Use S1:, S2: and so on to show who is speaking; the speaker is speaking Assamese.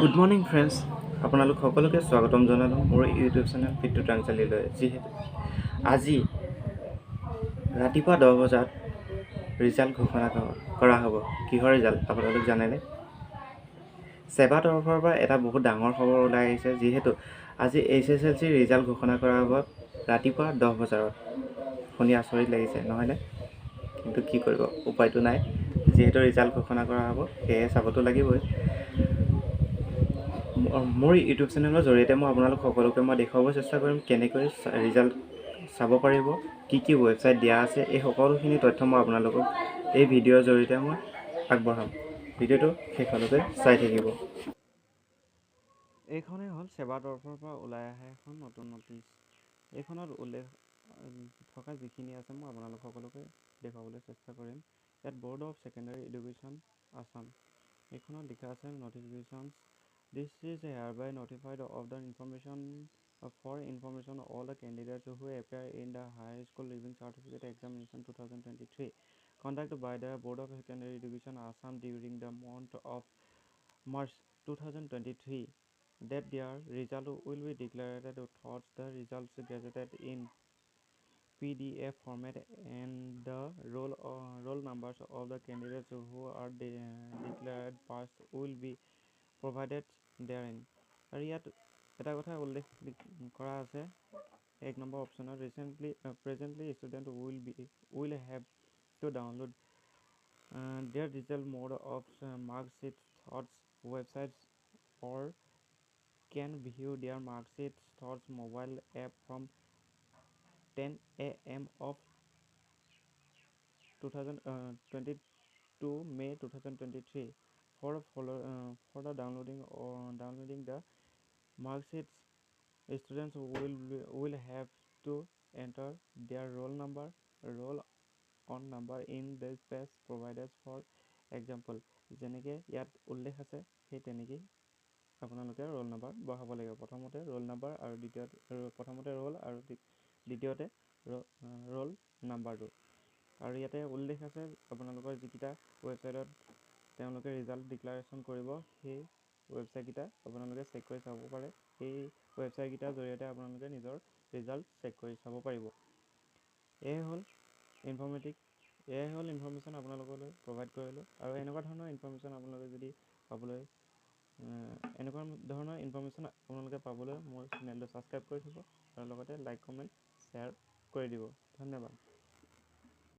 S1: গুড মৰ্নিং ফ্ৰেণ্ডছ, আপোনালোক সকলোকে স্বাগতম জনালোঁ মোৰ ইউটিউব চেনেল বিদ্যুৎ ৰাংচালীলৈ। যিহেতু আজি ৰাতিপুৱা 10 বজাত ৰিজাল্ট ঘোষণা কৰা হ'ব। কিহৰ ৰিজাল্ট আপোনালোক জানেনে? সেবা তৰফৰ পৰা এটা বহুত ডাঙৰ খবৰ ওলাই আহিছে। যিহেতু আজি HSLC ৰিজাল্ট ঘোষণা কৰা হ'ব ৰাতিপুৱা 10 বজাত। শুনি আচৰিত লাগিছে নহয়নে? কিন্তু কি কৰিব, উপায়টো নাই। যিহেতু ৰিজাল্ট ঘোষণা কৰা হ'ব সেয়ে চাবতো লাগিবই। মোৰ ইউটিউব চেনেলৰ জৰিয়তে মই আপোনালোক সকলোকে দেখুৱাব চেষ্টা কৰিম কেনেকৈ ৰিজাল্ট চাব পাৰিব, কি কি ৱেবছাইট দিয়া আছে, এই সকলোখিনি তথ্য মই আপোনালোকক এই ভিডিঅ'ৰ জৰিয়তে মই আগবঢ়াম। ভিডিঅ'টো শেষলৈকে চাই থাকিব। এইখনেই হ'ল সেৱাৰ তৰফৰ পৰা ওলাই অহা এখন নতুন নটিচ। এইখনত উল্লেখ থকা যিখিনি আছে মই আপোনালোক সকলোকে দেখুৱাবলৈ চেষ্টা কৰিম। ইয়াত board of secondary education Assam এইখনত লিখা আছে নটিফিকেশ্যনছ। This is hereby notified of the information for information all the candidates who appear in the high school leaving certificate examination 2023 conducted by the Board of Secondary Education Assam during the month of March 2023 that their result will be declared thoughts the results gazetted in PDF format and the roll numbers of the candidates who are declared passed will be provided therein. আৰু ইয়াত এটা কথা উল্লেখ কৰা আছে 1 নম্বৰ অপশ্যনত presently student will have to download their digital mode of mark sheet thoughts websites or can view their mark sheet thoughts mobile app from 10 a.m. of 22 May 2023 for the downloading the mark sheets. Students will have to enter their roll on number in the space provided. For example, যেনেকে ইয়াত উল্লেখ আছে সেই তেনেকেই আপোনালোকে ৰোল নাম্বাৰ বহাব লাগিব। প্ৰথমতে ৰোল নাম্বাৰ আৰু প্ৰথমতে ৰোল আৰু দ্বিতীয়তে ৰোল নাম্বাৰটো। আৰু ইয়াতে উল্লেখ আছে আপোনালোকৰ যিকেইটা ৱেবছাইটত তেওঁলোকে ৰিজাল্ট ডিক্লাৰেশ্যন কৰিব সেই ৱেবছাইটকেইটা আপোনালোকে চেক কৰি চাব পাৰে। এই ৱেবছাইটকেইটাৰ জৰিয়তে আপোনালোকে নিজৰ ৰিজাল্ট চেক কৰি চাব পাৰিব। এয়াই হ'ল ইনফৰ্মেশ্যন আপোনালোকলৈ প্ৰভাইড কৰিলোঁ। আৰু এনেকুৱা ধৰণৰ ইনফৰ্মেশ্যন আপোনালোকে যদি পাবলৈ মোৰ চেনেলটো ছাবস্ক্ৰাইব কৰি থ'ব আৰু লগতে লাইক কমেণ্ট শ্বেয়াৰ কৰি দিব। ধন্যবাদ।